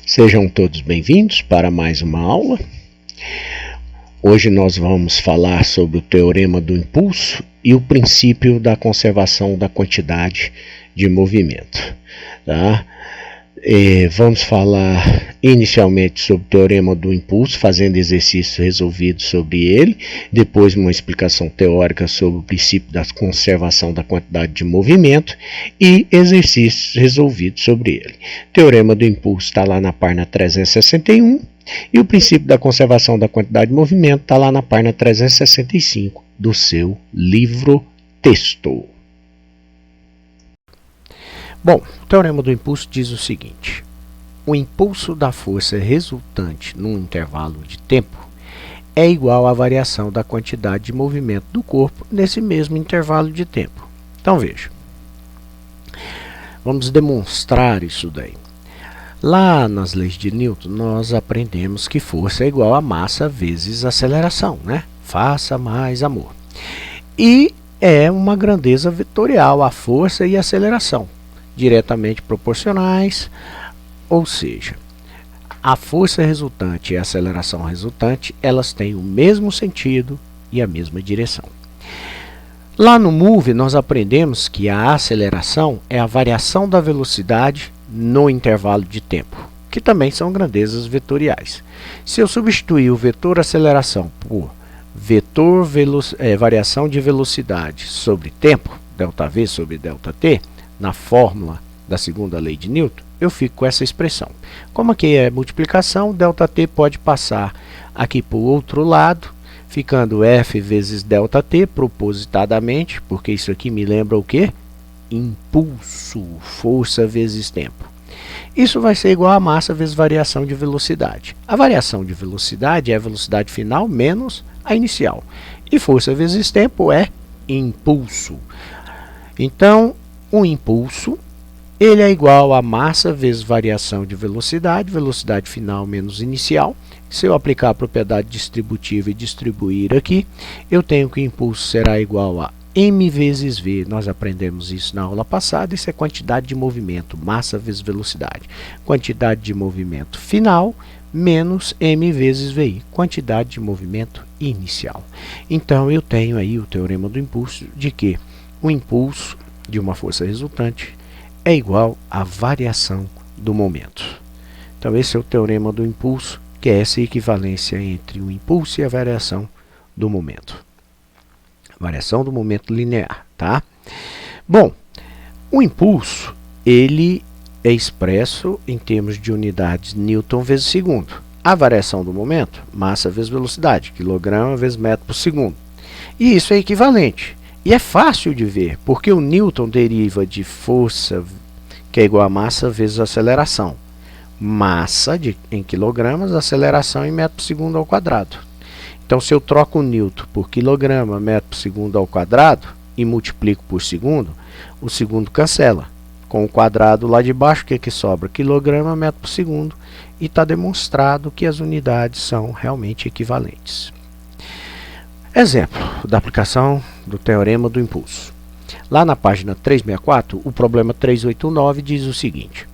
Sejam todos bem-vindos para mais uma aula. Hoje nós vamos falar sobre o teorema do impulso e o princípio da conservação da quantidade de movimento. Tá? Vamos falar inicialmente sobre o teorema do impulso, fazendo exercícios resolvidos sobre ele, depois uma explicação teórica sobre o princípio da conservação da quantidade de movimento e exercícios resolvidos sobre ele. O teorema do impulso está lá na página 361 e o princípio da conservação da quantidade de movimento está lá na página 365 do seu livro texto. Bom, o teorema do impulso diz o seguinte: o impulso da força resultante num intervalo de tempo é igual à variação da quantidade de movimento do corpo nesse mesmo intervalo de tempo. Então veja, vamos demonstrar isso daí. Lá nas leis de Newton nós aprendemos que força é igual a massa vezes aceleração, né? Faça mais amor. E é uma grandeza vetorial a força e a aceleração, diretamente proporcionais, ou seja, a força resultante e a aceleração resultante, elas têm o mesmo sentido e a mesma direção. Lá no MOVE nós aprendemos que a aceleração é a variação da velocidade no intervalo de tempo, que também são grandezas vetoriais. Se eu substituir o vetor aceleração por vetor variação de velocidade sobre tempo, ΔV sobre ΔT, na fórmula da segunda lei de Newton, eu fico com essa expressão. Como aqui é multiplicação, ΔT pode passar aqui para o outro lado, ficando F vezes ΔT propositadamente, porque isso aqui me lembra o quê? Impulso, força vezes tempo. Isso vai ser igual a massa vezes variação de velocidade. A variação de velocidade é a velocidade final menos a inicial. E força vezes tempo é impulso. Então, o impulso ele é igual a massa vezes variação de velocidade, velocidade final menos inicial. Se eu aplicar a propriedade distributiva e distribuir aqui, eu tenho que o impulso será igual a m vezes v. Nós aprendemos isso na aula passada. Isso é quantidade de movimento, massa vezes velocidade. Quantidade de movimento final menos m vezes vi, quantidade de movimento inicial. Então, eu tenho aí o teorema do impulso de que o impulso de uma força resultante é igual à variação do momento. Então, esse é o teorema do impulso, que é essa equivalência entre o impulso e a variação do momento. Variação do momento linear, tá? Bom, o impulso, ele é expresso em termos de unidades Newton vezes segundo. A variação do momento, massa vezes velocidade, quilograma vezes metro por segundo. E isso é equivalente. E é fácil de ver, porque o Newton deriva de força, que é igual a massa vezes aceleração. Massa em quilogramas, aceleração em metro por segundo ao quadrado. Então, se eu troco o Newton por quilograma, metro por segundo ao quadrado, e multiplico por segundo, o segundo cancela. Com o quadrado lá de baixo, o que sobra? Quilograma, metro por segundo. E está demonstrado que as unidades são realmente equivalentes. Exemplo da aplicação do teorema do impulso. Lá na página 364, o problema 389 diz o seguinte: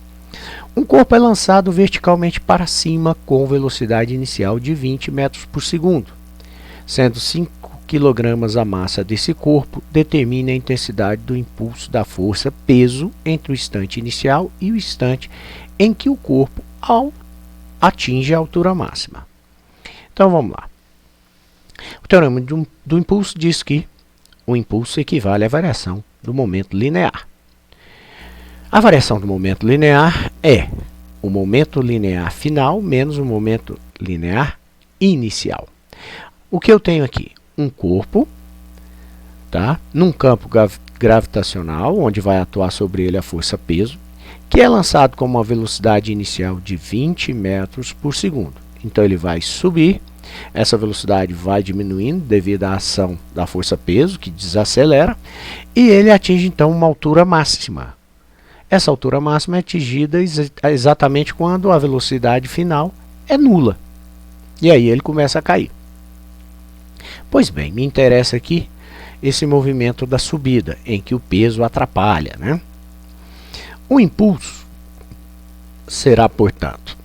um corpo é lançado verticalmente para cima com velocidade inicial de 20 metros por segundo. Sendo 5 kg a massa desse corpo, determine a intensidade do impulso da força peso entre o instante inicial e o instante em que o corpo atinge a altura máxima. Então vamos lá. O teorema do impulso diz que o impulso equivale à variação do momento linear. A variação do momento linear é o momento linear final menos o momento linear inicial. O que eu tenho aqui? Um corpo, tá? Num campo gravitacional, onde vai atuar sobre ele a força peso, que é lançado com uma velocidade inicial de 20 metros por segundo. Então ele vai subir. Essa velocidade vai diminuindo devido à ação da força peso, que desacelera, e ele atinge então uma altura máxima. Essa altura máxima é atingida exatamente quando a velocidade final é nula. E aí ele começa a cair. Pois bem, me interessa aqui esse movimento da subida, em que o peso atrapalha, né? O impulso será, portanto,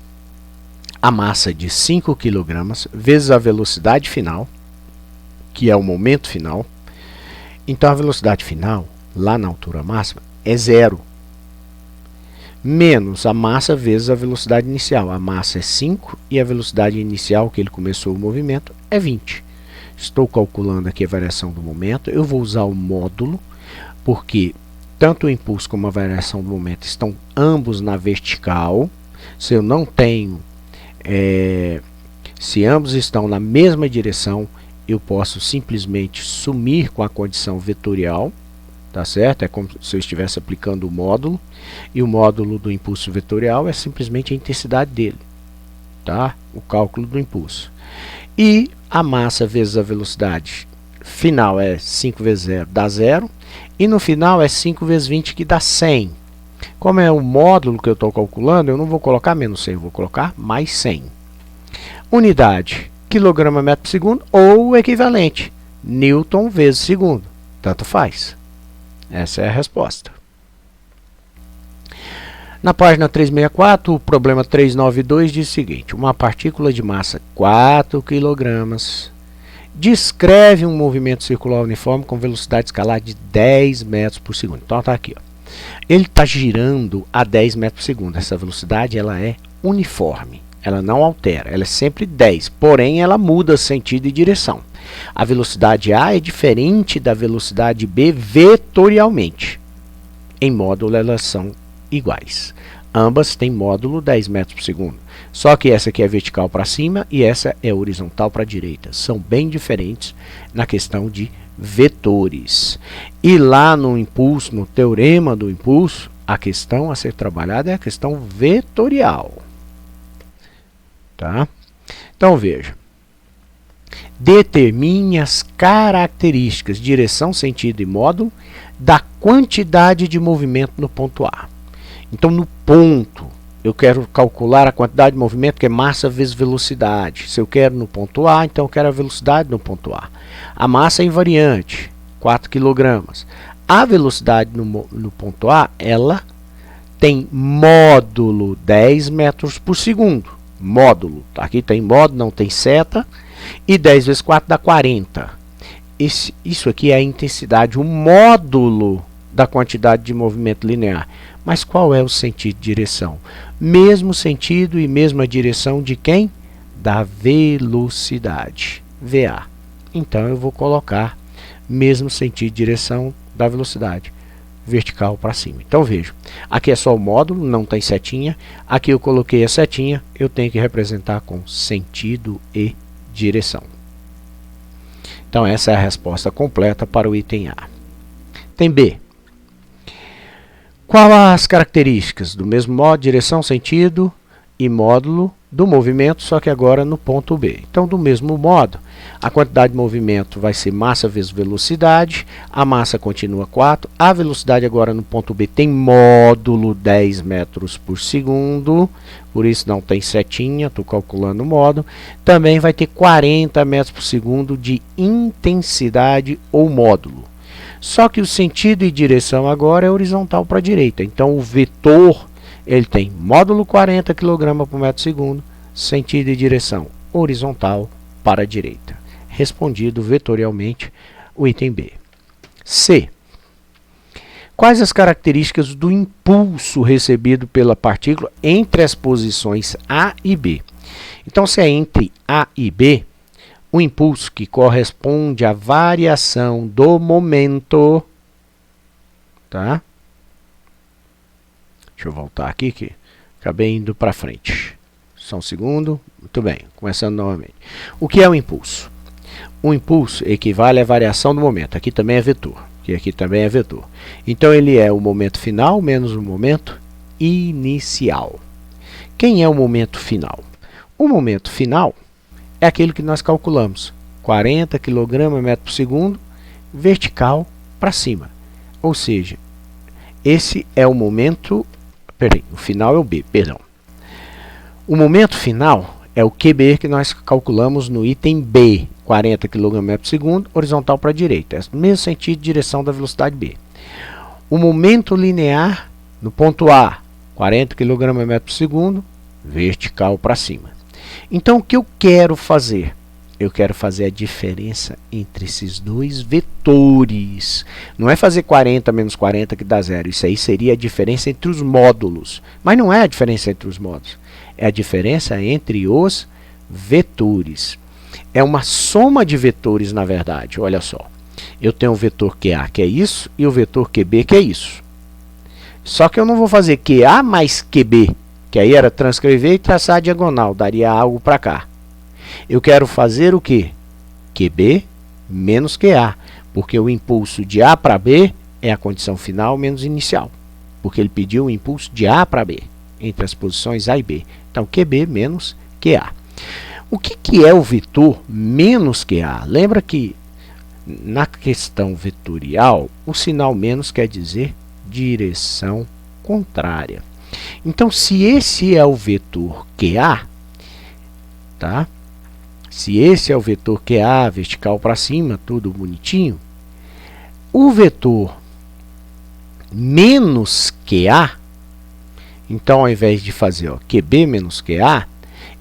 a massa de 5 kg vezes a velocidade final, que é o momento final. Então a velocidade final, lá na altura máxima, é 0. Menos a massa vezes a velocidade inicial. A massa é 5 e a velocidade inicial, que ele começou o movimento, é 20. Estou calculando aqui a variação do momento. Eu vou usar o módulo, porque tanto o impulso como a variação do momento estão ambos na vertical. Se eu não tenho, se ambos estão na mesma direção, eu posso simplesmente sumir com a condição vetorial, tá certo? É como se eu estivesse aplicando o módulo, e o módulo do impulso vetorial é simplesmente a intensidade dele, tá? O cálculo do impulso. E a massa vezes a velocidade final é 5 vezes 0, dá 0, e no final é 5 vezes 20, que dá 100. Como é o módulo que eu estou calculando, eu não vou colocar menos 100, eu vou colocar mais 100. Unidade, quilograma metro por segundo, ou o equivalente, Newton vezes segundo, tanto faz. Essa é a resposta. Na página 364, o problema 392 diz o seguinte: uma partícula de massa 4 kg descreve um movimento circular uniforme com velocidade escalar de 10 metros por segundo. Então está aqui, ó. Ele está girando a 10 metros por segundo. Essa velocidade ela é uniforme, ela não altera, ela é sempre 10, porém ela muda sentido e direção. A velocidade A é diferente da velocidade B vetorialmente. Em módulo elas são iguais. Ambas têm módulo 10 metros por segundo. Só que essa aqui é vertical para cima e essa é horizontal para a direita. São bem diferentes na questão de vetores. E lá no impulso, no teorema do impulso, a questão a ser trabalhada é a questão vetorial. Tá? Então veja. Determine as características, direção, sentido e módulo da quantidade de movimento no ponto A. Então, no ponto, eu quero calcular a quantidade de movimento, que é massa vezes velocidade. Se eu quero no ponto A, então eu quero a velocidade no ponto A. A massa é invariante, 4 kg. A velocidade no ponto A, ela tem módulo 10 metros por segundo. Módulo, aqui tem módulo, não tem seta. E 10 vezes 4 dá 40. Isso aqui é a intensidade, o módulo da quantidade de movimento linear. Mas qual é o sentido de direção? Mesmo sentido e mesma direção de quem? Da velocidade, VA. Então eu vou colocar mesmo sentido de direção da velocidade, vertical para cima. Então veja, aqui é só o módulo, não tem setinha. Aqui eu coloquei a setinha, eu tenho que representar com sentido e direção. Então essa é a resposta completa para o item A. Item B. Qual as características? Do mesmo modo, direção, sentido e módulo do movimento, só que agora no ponto B. Então, do mesmo modo, a quantidade de movimento vai ser massa vezes velocidade, a massa continua 4, a velocidade agora no ponto B tem módulo 10 metros por segundo, por isso não tem setinha, estou calculando o módulo. Também vai ter 40 metros por segundo de intensidade ou módulo. Só que o sentido e direção agora é horizontal para a direita. Então o vetor ele tem módulo 40 kg por metro segundo, sentido e direção horizontal para a direita. Respondido vetorialmente o item B. C. Quais as características do impulso recebido pela partícula entre as posições A e B? Então se é entre A e B, o impulso que corresponde à variação do momento, tá? Deixa eu voltar aqui que acabei indo para frente. Só um segundo. Muito bem, começando novamente. O que é o impulso? O impulso equivale à variação do momento. Aqui também é vetor, que aqui também é vetor. Então ele é o momento final menos o momento inicial. Quem é o momento final? O momento final é aquele que nós calculamos, 40 kg metro por segundo, vertical para cima. Ou seja, esse é o momento, o final é o B, perdão. O momento final é o QB que nós calculamos no item B, 40 kg metro por segundo, horizontal para a direita. É o mesmo sentido de direção da velocidade B. O momento linear no ponto A, 40 kg metro por segundo, vertical para cima. Então, o que eu quero fazer? Eu quero fazer a diferença entre esses dois vetores. Não é fazer 40 menos 40 que dá zero. Isso aí seria a diferença entre os módulos. Mas não é a diferença entre os módulos. É a diferença entre os vetores. É uma soma de vetores, na verdade. Olha só. Eu tenho o vetor QA, que é isso, e o vetor QB, que é isso. Só que eu não vou fazer QA mais QB, que aí era transcrever e traçar a diagonal. Daria algo para cá. Eu quero fazer o quê? QB menos QA, porque o impulso de A para B é a condição final menos inicial, porque ele pediu o impulso de A para B, entre as posições A e B. Então, QB menos QA. O que é o vetor menos QA? Lembra que na questão vetorial, o sinal menos quer dizer direção contrária. Então, se esse é o vetor QA, tá? Se esse é o vetor QA, vertical para cima, tudo bonitinho, o vetor menos QA, então ao invés de fazer QB menos QA,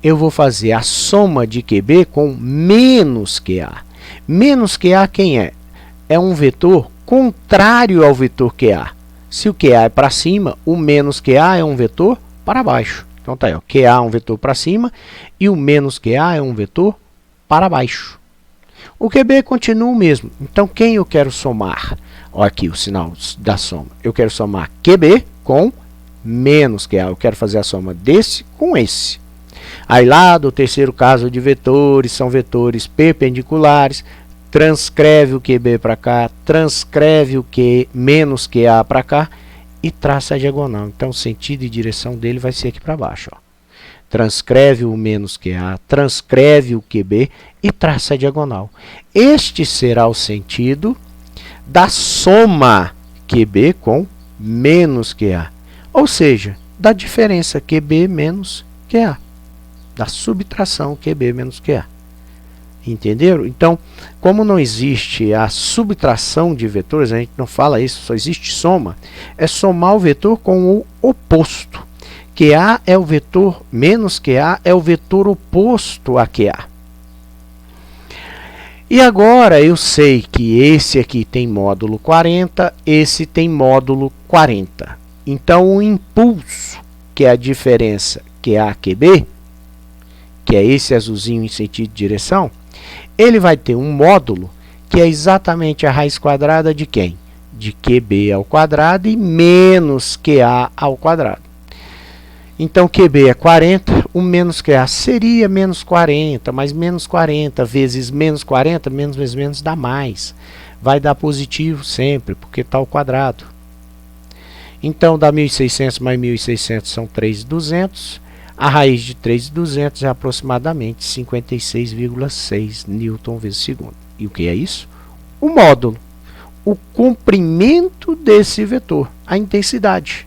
eu vou fazer a soma de QB com menos QA. Menos QA quem é? É um vetor contrário ao vetor QA. Se o QA é para cima, o menos QA é um vetor para baixo. Então tá aí, QA é um vetor para cima e o menos QA é um vetor para baixo. O QB continua o mesmo. Então, quem eu quero somar? Olha aqui o sinal da soma. Eu quero somar QB com menos QA. Eu quero fazer a soma desse com esse. Aí lá do terceiro caso de vetores, são vetores perpendiculares. Transcreve o QB para cá, transcreve o Q menos QA para cá e traça a diagonal. Então, o sentido e direção dele vai ser aqui para baixo, ó. Transcreve o menos QA, transcreve o QB e traça a diagonal. Este será o sentido da soma QB com menos QA, ou seja, da diferença QB menos QA, da subtração QB menos QA. Entenderam? Então, como não existe a subtração de vetores, a gente não fala isso, só existe soma, é somar o vetor com o oposto. QA é o vetor menos QA, é o vetor oposto a QA. E agora eu sei que esse aqui tem módulo 40, esse tem módulo 40. Então o impulso, que é a diferença QA-QB, que é esse azulzinho em sentido de direção, ele vai ter um módulo que é exatamente a raiz quadrada de quem? De QB ao quadrado e menos QA ao quadrado. Então, QB é 40, o menos QA seria menos 40, mas menos 40 vezes menos 40, menos vezes menos dá mais. Vai dar positivo sempre, porque está ao quadrado. Então, dá 1.600 mais 1.600 são 3.200. A raiz de 3.200 é aproximadamente 56,6 newton vezes segundo. E o que é isso? O módulo, o comprimento desse vetor, a intensidade.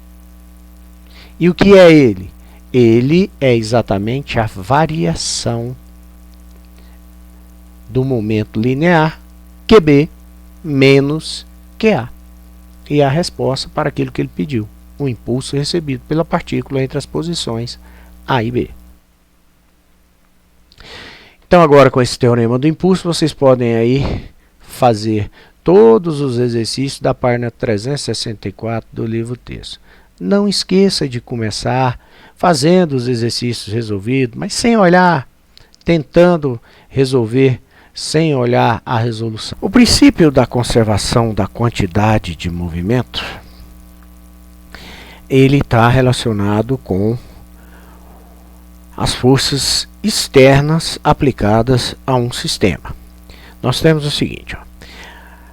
E o que é ele? Ele é exatamente a variação do momento linear QB menos QA. E a resposta para aquilo que ele pediu, o impulso recebido pela partícula entre as posições A e B. Então agora com esse teorema do impulso, vocês podem aí fazer todos os exercícios da página 364 do livro texto. Não esqueça de começar fazendo os exercícios resolvidos, mas sem olhar, tentando resolver sem olhar a resolução. O princípio da conservação da quantidade de movimento, ele está relacionado com as forças externas aplicadas a um sistema. Nós temos o seguinte, ó.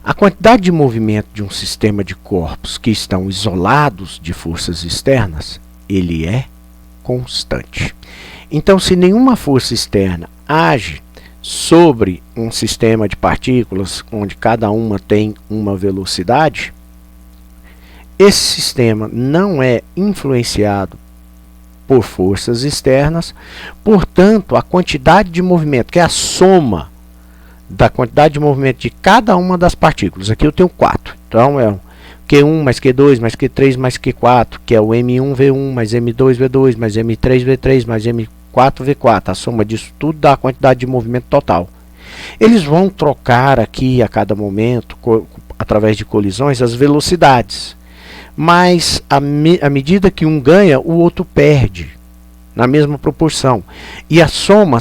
A quantidade de movimento de um sistema de corpos que estão isolados de forças externas, ele é constante. Então, se nenhuma força externa age sobre um sistema de partículas, onde cada uma tem uma velocidade, esse sistema não é influenciado por forças externas, portanto, a quantidade de movimento, que é a soma da quantidade de movimento de cada uma das partículas. Aqui eu tenho 4. Então é Q1 mais Q2 mais Q3 mais Q4, que é o M1 V1 mais M2 V2 mais M3 V3 mais M4 4V4. A soma disso tudo dá a quantidade de movimento total. Eles vão trocar aqui a cada momento, através de colisões, as velocidades. Mas à medida que um ganha, o outro perde, na mesma proporção. E a soma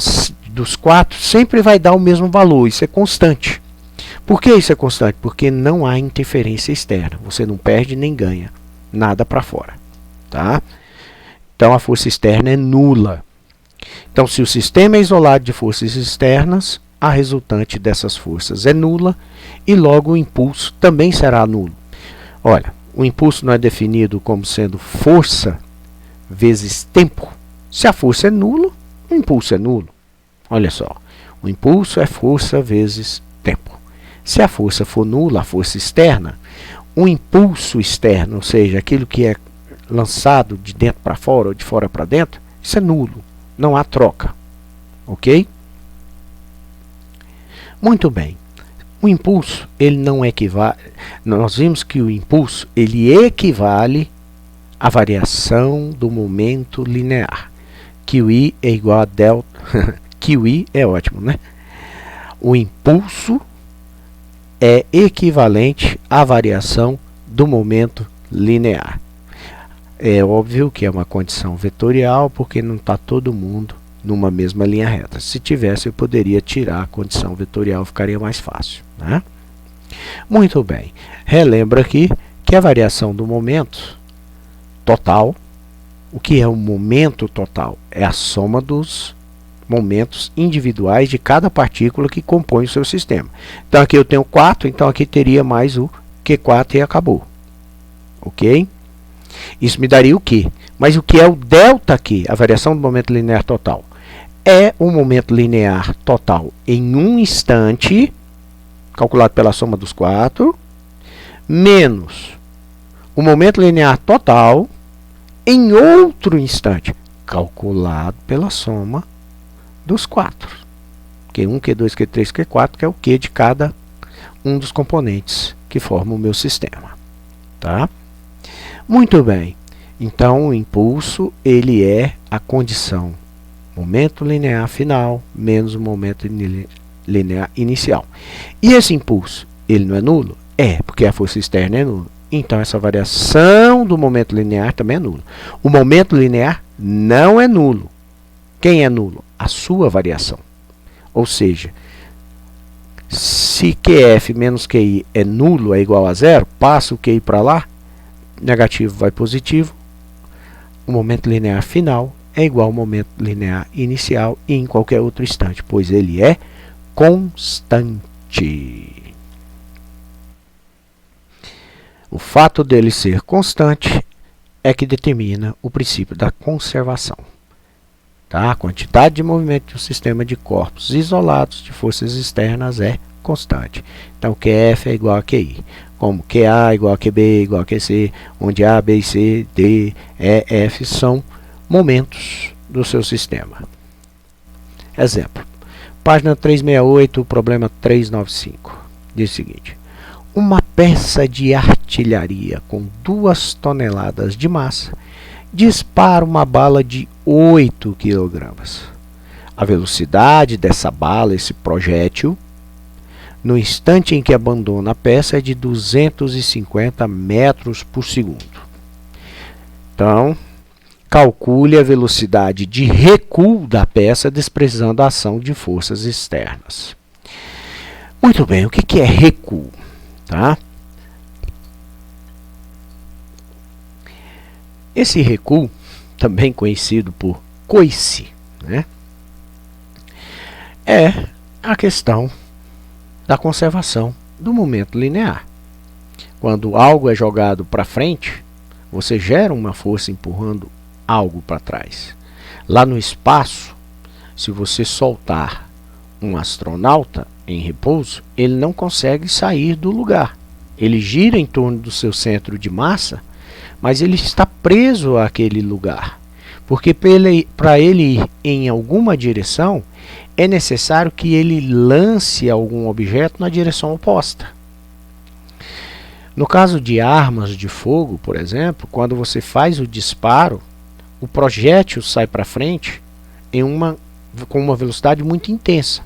dos 4 sempre vai dar o mesmo valor, isso é constante. Por que isso é constante? Porque não há interferência externa, você não perde nem ganha, nada para fora. Tá? Então a força externa é nula. Então se o sistema é isolado de forças externas, a resultante dessas forças é nula e logo o impulso também será nulo. Olha, o impulso não é definido como sendo força vezes tempo. Se a força é nula, o impulso é nulo. Olha só, o impulso é força vezes tempo. Se a força for nula, a força externa, o impulso externo, ou seja, aquilo que é lançado de dentro para fora ou de fora para dentro, isso é nulo. Não há troca. Ok? Muito bem. O impulso, ele não equivale. Nós vimos que o impulso, ele equivale à variação do momento linear. QI é igual a delta. QI é ótimo, né? O impulso é equivalente à variação do momento linear. É óbvio que é uma condição vetorial, porque não está todo mundo numa mesma linha reta. Se tivesse, eu poderia tirar a condição vetorial, ficaria mais fácil, né? Muito bem. Relembra aqui que a variação do momento total, o que é o momento total? É a soma dos momentos individuais de cada partícula que compõe o seu sistema. Então aqui eu tenho 4, então aqui teria mais o Q4 e acabou. Ok? Isso me daria o Q. Mas o que é o ΔQ, a variação do momento linear total? É o momento linear total em um instante, calculado pela soma dos 4, menos o momento linear total em outro instante, calculado pela soma dos 4. Q1, Q2, Q3, Q4, que é o Q de cada um dos componentes que formam o meu sistema. Tá? Muito bem. Então, o impulso, ele é a condição momento linear final menos o momento linear inicial. E esse impulso, ele não é nulo? É, porque a força externa é nula. Então, essa variação do momento linear também é nulo. O momento linear não é nulo. Quem é nulo? A sua variação. Ou seja, se QF menos QI é nulo, é igual a zero, passa o QI para lá, negativo vai positivo, o momento linear final é igual ao momento linear inicial e em qualquer outro instante, pois ele é constante. O fato dele ser constante é que determina o princípio da conservação. Tá? A quantidade de movimento de um sistema de corpos isolados de forças externas é constante. Então, QF é igual a QI. Como QA igual a QB igual a QC, onde A, B, C, D, E, F são momentos do seu sistema. Exemplo. Página 368, problema 395. Diz o seguinte. Uma peça de artilharia com 2 toneladas de massa dispara uma bala de 8 kg. A velocidade dessa bala, esse projétil, no instante em que abandona a peça é de 250 metros por segundo. Então, calcule a velocidade de recuo da peça desprezando a ação de forças externas. Muito bem, o que é recuo? Tá? Esse recuo, também conhecido por coice, né, é a questão da conservação do momento linear. Quando algo é jogado para frente, você gera uma força empurrando algo para trás. Lá no espaço, se você soltar um astronauta em repouso, ele não consegue sair do lugar. Ele gira em torno do seu centro de massa, mas ele está preso àquele lugar. Porque para ele ir em alguma direção, é necessário que ele lance algum objeto na direção oposta. No caso de armas de fogo, por exemplo, quando você faz o disparo, o projétil sai para frente com uma velocidade muito intensa.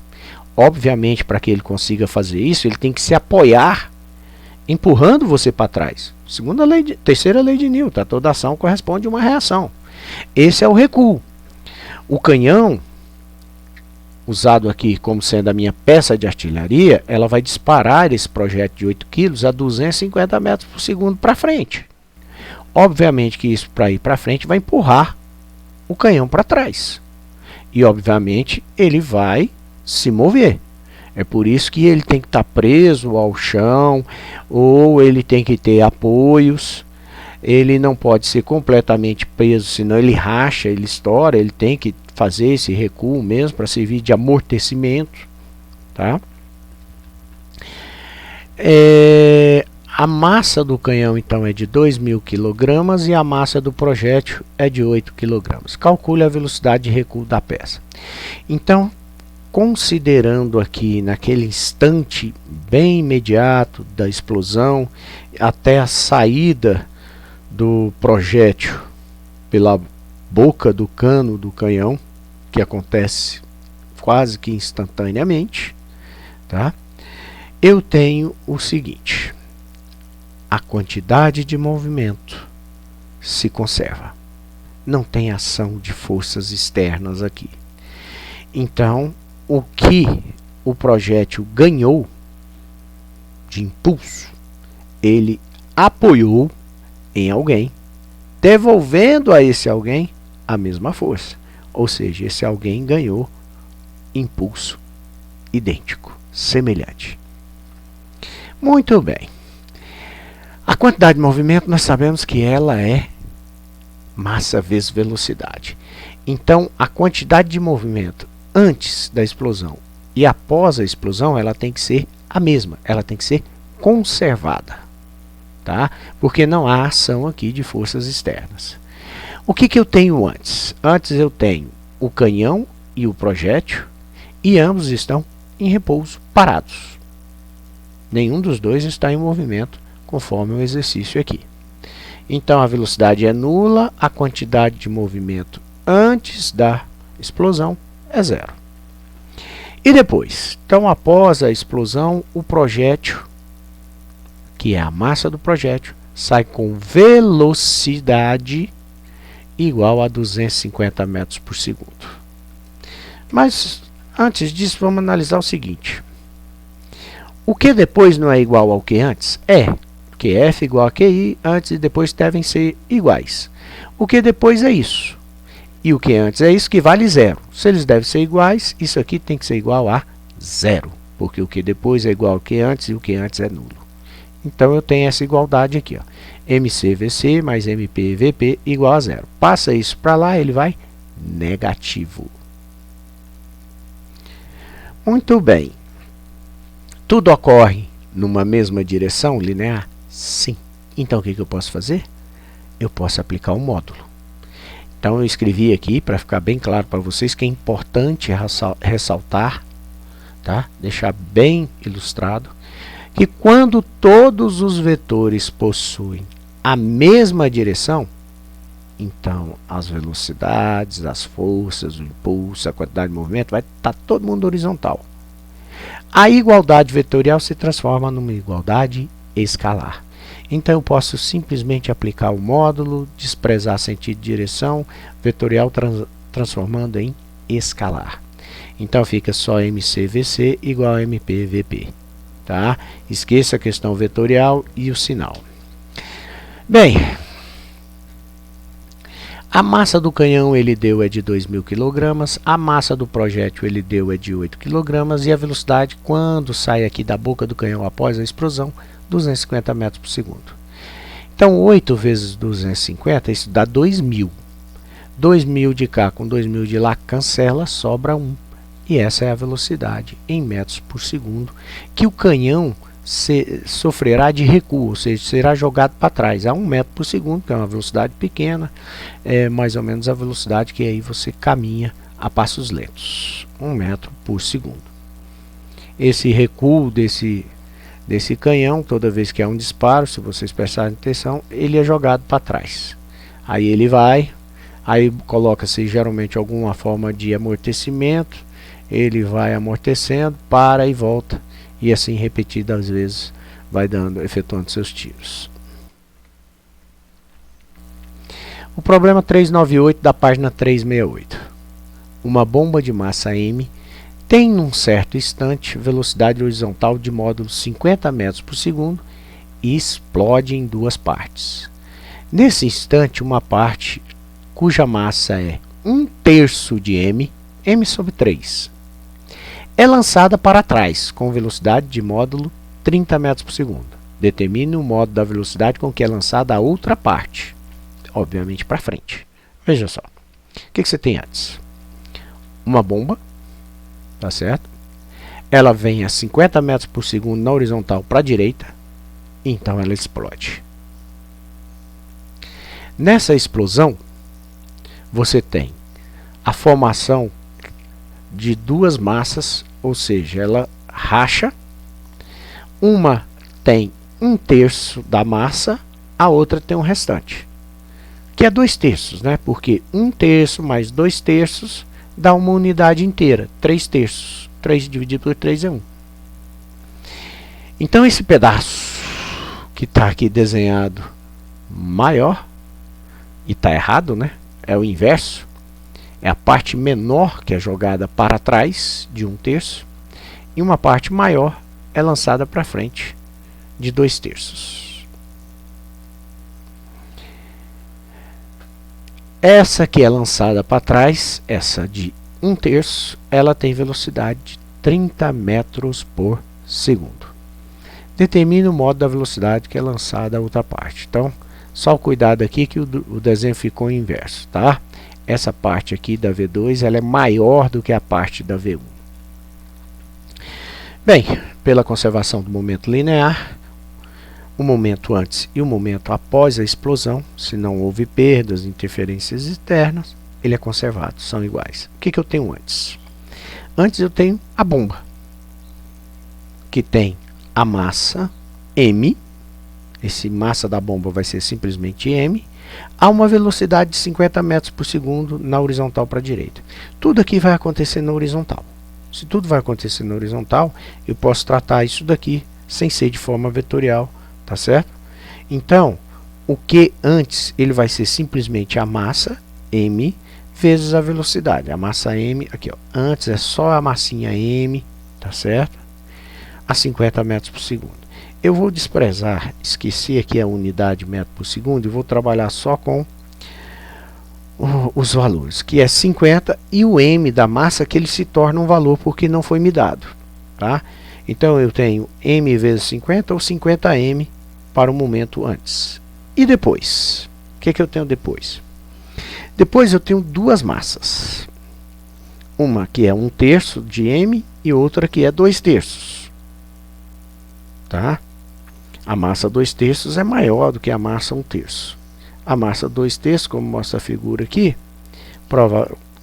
Obviamente, para que ele consiga fazer isso, ele tem que se apoiar, empurrando você para trás. Terceira lei de Newton, toda ação corresponde a uma reação. Esse é o recuo. O canhão, usado aqui como sendo a minha peça de artilharia, ela vai disparar esse projétil de 8 kg a 250 metros por segundo para frente. Obviamente que isso, para ir para frente, vai empurrar o canhão para trás. E obviamente ele vai se mover. É por isso que ele tem que estar preso ao chão, ou ele tem que ter apoios. Ele não pode ser completamente preso, senão ele racha, ele estoura. Ele tem que fazer esse recuo mesmo para servir de amortecimento, tá? A massa do canhão então é de 2.000 kg e a massa do projétil é de 8 kg. Calcule a velocidade de recuo da peça. Então, considerando aqui naquele instante bem imediato da explosão até a saída do projétil pela boca do cano do canhão, que acontece quase que instantaneamente, tá? Eu tenho o seguinte: a quantidade de movimento se conserva. Não tem ação de forças externas aqui. Então, o que o projétil ganhou de impulso, ele apoiou em alguém, devolvendo a esse alguém a mesma força. Ou seja, esse alguém ganhou impulso idêntico, semelhante. Muito bem. A quantidade de movimento, nós sabemos que ela é massa vezes velocidade. Então, a quantidade de movimento antes da explosão e após a explosão, ela tem que ser a mesma, ela tem que ser conservada, tá? Porque não há ação aqui de forças externas. O que eu tenho antes? Antes eu tenho o canhão e o projétil, e ambos estão em repouso, parados. Nenhum dos dois está em movimento, conforme o exercício aqui. Então a velocidade é nula, a quantidade de movimento antes da explosão é zero. E depois? Então, após a explosão, o projétil, que é a massa do projétil, sai com velocidade igual a 250 metros por segundo. Mas, antes disso, vamos analisar o seguinte. O que depois não é igual ao que antes? É. QF igual a QI, antes e depois devem ser iguais. O que depois é isso. E o que antes é isso, que vale zero. Se eles devem ser iguais, isso aqui tem que ser igual a zero. Porque o que depois é igual ao que antes e o que antes é nulo. Então eu tenho essa igualdade aqui, ó. MCVC mais MPVP igual a zero. Passa isso para lá, ele vai negativo. Muito bem. Tudo ocorre numa mesma direção linear? Sim. Então o que eu posso fazer? Eu posso aplicar um módulo. Então eu escrevi aqui para ficar bem claro para vocês que é importante ressaltar, tá? Deixar bem ilustrado, que quando todos os vetores possuem a mesma direção, então as velocidades, as forças, o impulso, a quantidade de movimento, vai estar todo mundo horizontal. A igualdade vetorial se transforma numa igualdade escalar. Então eu posso simplesmente aplicar o módulo, desprezar sentido de direção, vetorial transformando em escalar. Então fica só MCVC igual a MPVP. Tá? Esqueça a questão vetorial e o sinal. Bem, a massa do canhão ele deu é de 2.000 kg, a massa do projétil ele deu é de 8 kg e a velocidade quando sai aqui da boca do canhão após a explosão, 250 metros por segundo. Então 8 vezes 250, isso dá 2.000. 2.000 de cá com 2.000 de lá cancela, sobra 1. E essa é a velocidade em metros por segundo que o canhão sofrerá de recuo, ou seja, será jogado para trás a 1 metro por segundo, que é uma velocidade pequena, é mais ou menos a velocidade que aí você caminha a passos lentos, 1 metro por segundo. Esse recuo desse canhão, toda vez que há um disparo, se vocês prestarem atenção, ele é jogado para trás. Aí ele vai Aí coloca-se geralmente alguma forma de amortecimento, ele vai amortecendo, para e volta, e assim repetidas vezes vai efetuando seus tiros. O problema 398 da página 368. Uma bomba de massa M tem num certo instante velocidade horizontal de módulo 50 metros por segundo e explode em duas partes. Nesse instante, uma parte cuja massa é 1/3 de m, m sobre 3, é lançada para trás com velocidade de módulo 30 metros por segundo. Determine o modo da velocidade com que é lançada a outra parte, obviamente para frente. Veja só, o que você tem antes? Uma bomba, tá certo? Ela vem a 50 metros por segundo na horizontal para a direita, então ela explode. Nessa explosão, você tem a formação de duas massas, ou seja, ela racha. Uma tem 1/3 da massa, a outra tem o restante, que é 2/3, né? Porque 1/3 mais 2/3 dá uma unidade inteira, 3/3. 3 dividido por 3 é 1. Então esse pedaço que está aqui desenhado maior, e está errado, né? É o inverso. É a parte menor que é jogada para trás, de 1/3, e uma parte maior é lançada para frente, de 2/3. Essa que é lançada para trás, essa de 1/3, ela tem velocidade de 30 metros por segundo. Determine o modo da velocidade que é lançada a outra parte. Então, só o cuidado aqui que o desenho ficou inverso, tá? Essa parte aqui da V2 ela é maior do que a parte da V1. Bem, pela conservação do momento linear, o momento antes e o momento após a explosão, se não houve perdas, interferências externas, ele é conservado, são iguais. O que eu tenho antes? Antes eu tenho a bomba, que tem a massa m, esse massa da bomba vai ser simplesmente m, a uma velocidade de 50 metros por segundo na horizontal para a direita. Tudo aqui vai acontecer na horizontal. Se tudo vai acontecer na horizontal, eu posso tratar isso daqui sem ser de forma vetorial, tá certo? Então, o que antes ele vai ser simplesmente a massa m vezes a velocidade. A massa m, aqui ó, antes é só a massinha m, tá certo? A 50 metros por segundo. Eu vou desprezar, esquecer aqui a unidade metro por segundo e vou trabalhar só com os valores, que é 50 e o m da massa, que ele se torna um valor porque não foi me dado, tá? Então eu tenho m vezes 50 ou 50m para o momento antes. E depois? O que eu tenho depois? Depois eu tenho duas massas. Uma que é 1/3 de m e outra que é 2/3. Tá? A massa 2/3 é maior do que a massa 1/3. A massa 2/3, como mostra a figura aqui,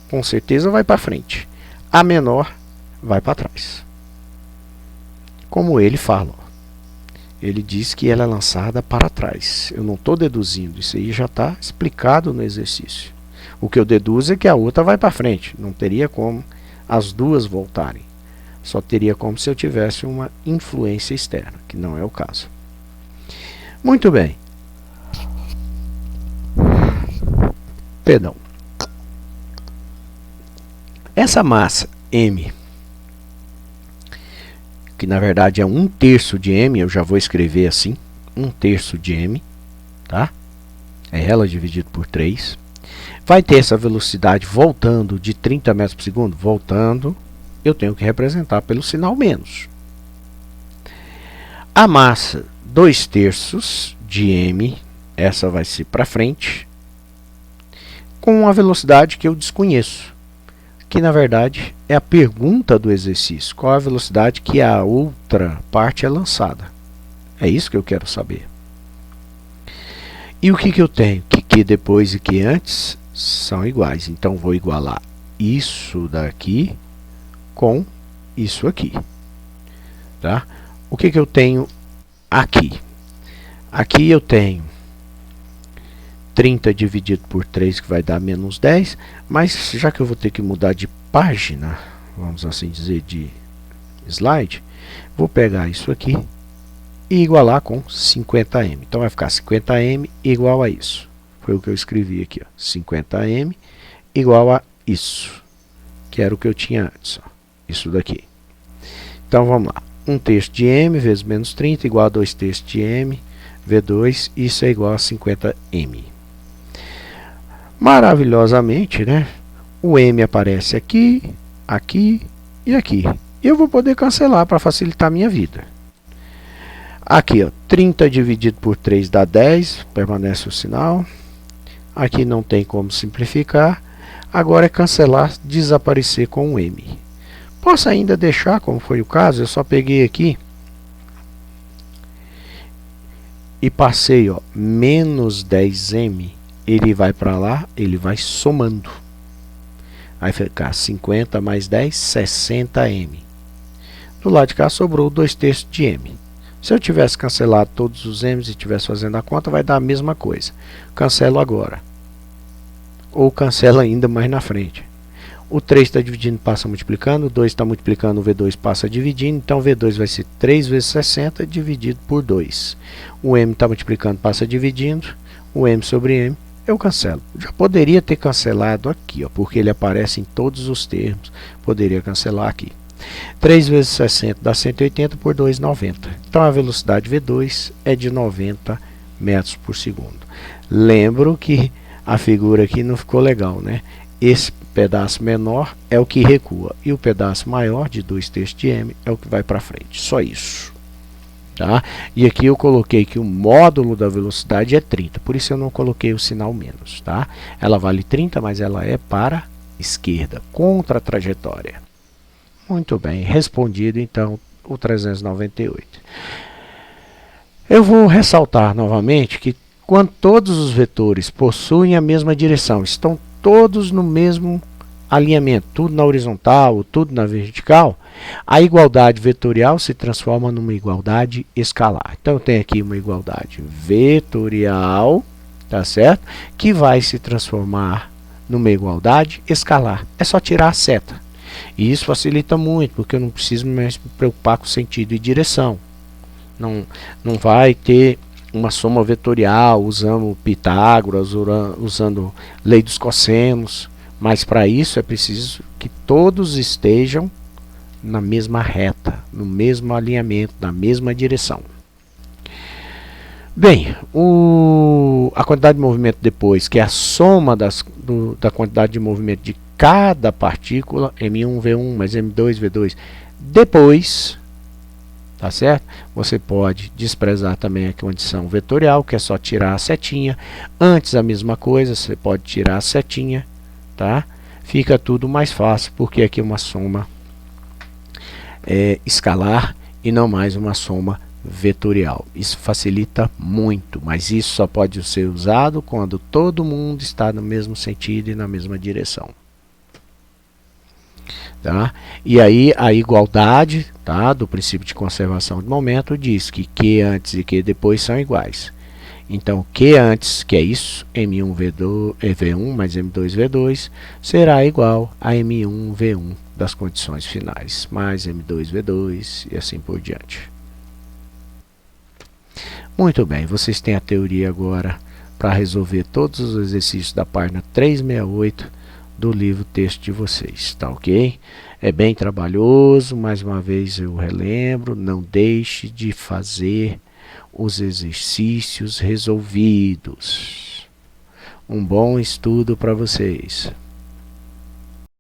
com certeza vai para frente. A menor vai para trás. Como ele fala, ó. Ele diz que ela é lançada para trás. Eu não estou deduzindo, isso aí já está explicado no exercício. O que eu deduzo é que a outra vai para frente. Não teria como as duas voltarem. Só teria como se eu tivesse uma influência externa, que não é o caso. Muito bem. Perdão. Essa massa m, que na verdade é 1/3 de m, eu já vou escrever assim, 1/3 de m, tá? É ela dividido por 3. Vai ter essa velocidade voltando de 30 metros por segundo? Voltando, eu tenho que representar pelo sinal menos. A massa 2/3 de m, essa vai ser para frente, com uma velocidade que eu desconheço, que na verdade é a pergunta do exercício. Qual a velocidade que a outra parte é lançada? É isso que eu quero saber. E o que eu tenho? Que depois e que antes são iguais. Então vou igualar isso daqui com isso aqui. Tá? O que eu tenho aqui? Aqui eu tenho 30 dividido por 3, que vai dar menos 10, mas já que eu vou ter que mudar de página, vamos assim dizer, de slide, vou pegar isso aqui e igualar com 50m. Então vai ficar 50m igual a isso. Foi o que eu escrevi aqui, ó. 50m igual a isso, que era o que eu tinha antes, ó. Isso daqui. Então vamos lá. 1/3 de m vezes menos 30 igual a 2/3 de m V2, isso é igual a 50m. Maravilhosamente, né? O m aparece aqui, aqui e aqui. E eu vou poder cancelar para facilitar a minha vida. Aqui, ó, 30 dividido por 3 dá 10, permanece o sinal. Aqui não tem como simplificar. Agora é cancelar, desaparecer com o m. Posso ainda deixar, como foi o caso, eu só peguei aqui e passei, ó, menos 10m, ele vai para lá, ele vai somando. Vai ficar 50 mais 10, 60m. Do lado de cá sobrou 2/3 de m. Se eu tivesse cancelado todos os m's e estivesse fazendo a conta, vai dar a mesma coisa. Cancelo agora. Ou cancelo ainda mais na frente. O 3 está dividindo, passa multiplicando. O 2 está multiplicando, o V2 passa dividindo. Então, o V2 vai ser 3 vezes 60 dividido por 2. O M está multiplicando, passa dividindo. O M sobre M, eu cancelo. Já poderia ter cancelado aqui, ó, porque ele aparece em todos os termos. Poderia cancelar aqui. 3 vezes 60 dá 180, por 2, 90. Então, a velocidade V2 é de 90 metros por segundo. Lembro que a figura aqui não ficou legal, né? Esse pedaço menor é o que recua, e o pedaço maior, de 2/3 de m, é o que vai para frente. Só isso. Tá? E aqui eu coloquei que o módulo da velocidade é 30, por isso eu não coloquei o sinal menos. Tá? Ela vale 30, mas ela é para a esquerda, contra a trajetória. Muito bem, respondido então o 398. Eu vou ressaltar novamente que quando todos os vetores possuem a mesma direção, estão todos no mesmo alinhamento, tudo na horizontal, tudo na vertical, a igualdade vetorial se transforma numa igualdade escalar. Então, eu tenho aqui uma igualdade vetorial, tá certo? Que vai se transformar numa igualdade escalar. É só tirar a seta. E isso facilita muito, porque eu não preciso mais me preocupar com sentido e direção. Não vai ter uma soma vetorial usando Pitágoras, usando lei dos cossenos, mas para isso é preciso que todos estejam na mesma reta, no mesmo alinhamento, na mesma direção. Bem, a quantidade de movimento depois, que é a soma da quantidade de movimento de cada partícula, M1V1 mais M2V2, depois, tá certo? Você pode desprezar também a condição vetorial, que é só tirar a setinha. Antes a mesma coisa, você pode tirar a setinha, tá? Fica tudo mais fácil, porque aqui é uma soma escalar e não mais uma soma vetorial. Isso facilita muito, mas isso só pode ser usado quando todo mundo está no mesmo sentido e na mesma direção. Tá? E aí a igualdade, tá, do princípio de conservação de momento diz que Q antes e Q depois são iguais. Então, Q antes, que é isso, M1V1 mais M2V2, será igual a M1V1 das condições finais, mais M2V2 e assim por diante. Muito bem, vocês têm a teoria agora para resolver todos os exercícios da página 368 do livro texto de vocês, tá ok? É bem trabalhoso, mais uma vez eu relembro, não deixe de fazer os exercícios resolvidos. Um bom estudo para vocês.